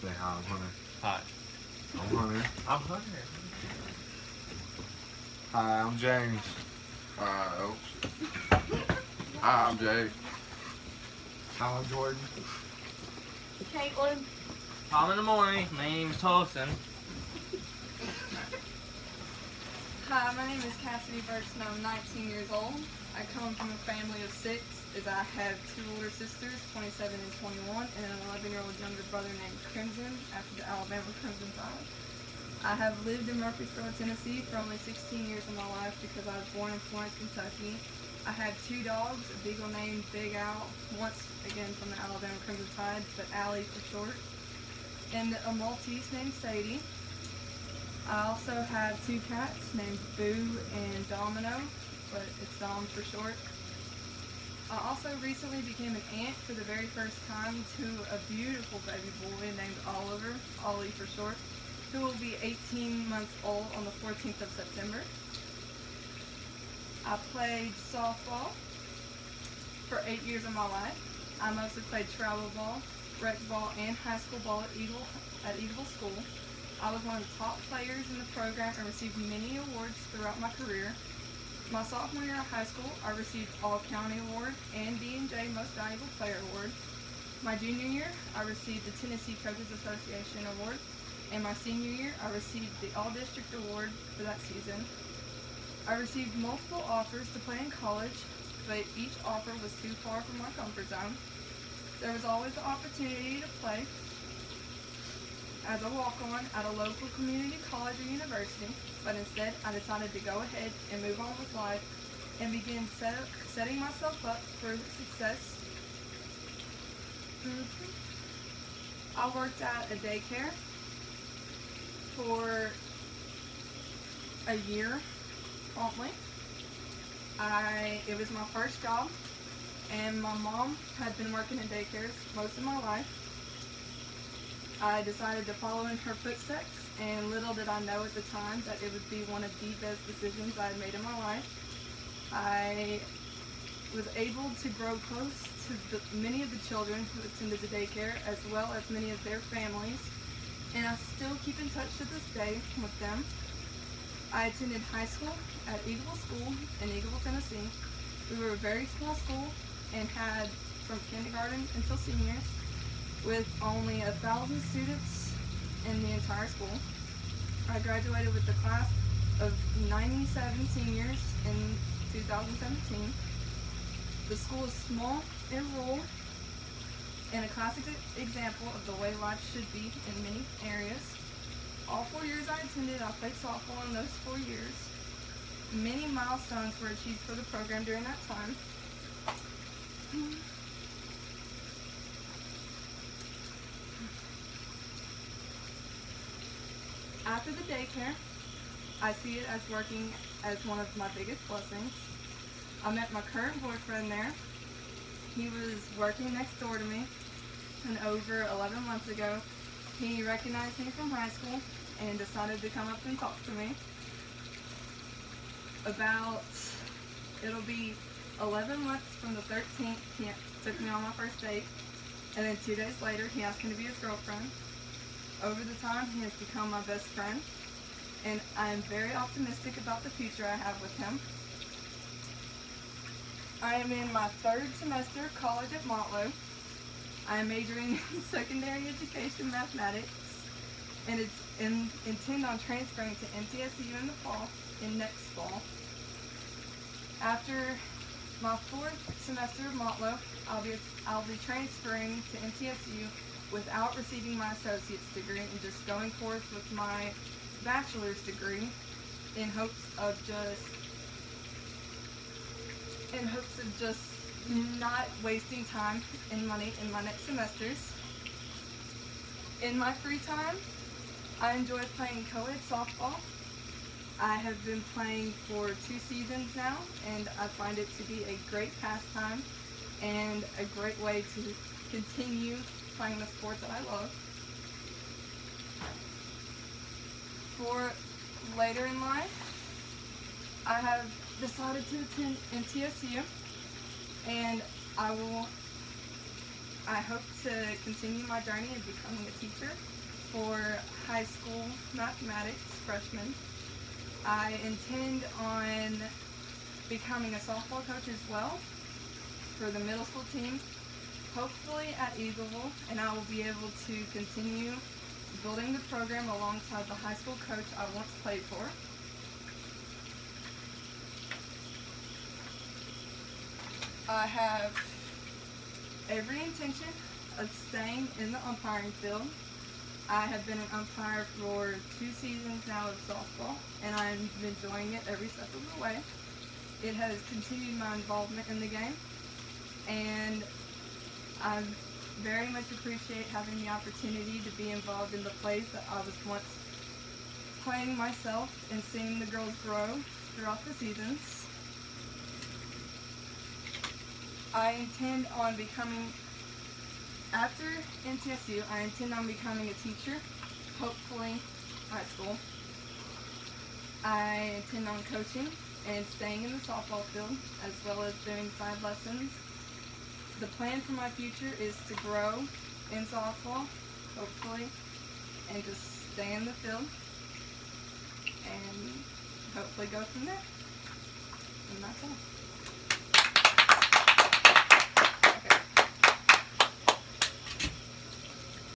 Say hi, I'm Hunter. Hi. I'm Hunter. I'm Hunter. Hi, I'm James. Hi, Hi, I'm Jay. Hi, I'm Jordan. Caitlin. Tom in the morning. My name is Tolson. Hi, my name is Kassidy Burks and I'm 19 years old. I come from a family of 6 as I have 2 older sisters, 27 and 21, and an 11-year-old younger brother named Crimson after the Alabama Crimson Tide. I have lived in Murfreesboro, Tennessee for only 16 years of my life because I was born in Florence, Kentucky. I have 2 dogs, a beagle named Big Al, once again from the Alabama Crimson Tide, but Allie for short, and a Maltese named Sadie. I also have 2 cats named Boo and Domino, but it's Dom for short. I also recently became an aunt for the very first time to a beautiful baby boy named Oliver, Ollie for short, who will be 18 months old on the 14th of September. I played softball for 8 years of my life. I mostly played travel ball, rec ball, and high school ball at Eagleville School. I was one of the top players in the program and received many awards throughout my career. My sophomore year of high school, I received All-County Award and D&J Most Valuable Player Award. My junior year, I received the Tennessee Coaches Association Award, and my senior year, I received the All-District Award for that season. I received multiple offers to play in college, but each offer was too far from my comfort zone. There was always the opportunity to play as a walk-on at a local community college or university, but instead I decided to go ahead and move on with life and begin setting myself up for success. I worked at a daycare for a year promptly. It was my first job, and my mom had been working in daycares most of my life. I decided to follow in her footsteps, and little did I know at the time that it would be one of the best decisions I had made in my life. I was able to grow close to many of the children who attended the daycare, as well as many of their families, and I still keep in touch to this day with them. I attended high school at Eagleville School in Eagleville, Tennessee. We were a very small school and had from kindergarten until seniors, with only 1,000 students in the entire school. I graduated with a class of 97 seniors in 2017. The school is small and rural, and a classic example of the way life should be in many areas. All 4 years I attended, I played softball in those 4 years. Many milestones were achieved for the program during that time. After the daycare, I see it as working as one of my biggest blessings. I met my current boyfriend there. He was working next door to me, and over 11 months ago, he recognized me from high school and decided to come up and talk to me. It'll be 11 months from the 13th, he took me on my first date, and then 2 days later, he asked me to be his girlfriend. Over the time, he has become my best friend, and I am very optimistic about the future I have with him. I am in my 3rd semester of college at Montlow. I am majoring in secondary education mathematics, and intend on transferring to MTSU next fall. After my 4th semester of Montlow, I'll be transferring to MTSU without receiving my associate's degree and just going forth with my bachelor's degree in hopes of just not wasting time and money in my next semesters. In my free time, I enjoy playing co-ed softball. I have been playing for 2 seasons now, and I find it to be a great pastime and a great way to continue playing the sport that I love. For later in life, I have decided to attend MTSU, and I hope to continue my journey of becoming a teacher high school mathematics freshman. I intend on becoming a softball coach as well for the middle school team, hopefully at Eagleville, and I will be able to continue building the program alongside the high school coach I once played for. I have every intention of staying in the umpiring field. I have been an umpire for 2 seasons now of softball, and I'm enjoying it every step of the way. It has continued my involvement in the game, and I very much appreciate having the opportunity to be involved in the plays that I was once playing myself and seeing the girls grow throughout the seasons. I intend on becoming, after MTSU, I intend on becoming a teacher, hopefully high school. I intend on coaching and staying in the softball field, as well as doing side lessons. The plan for my future is to grow in softball, hopefully, and just stay in the field, and hopefully go from there. And that's all.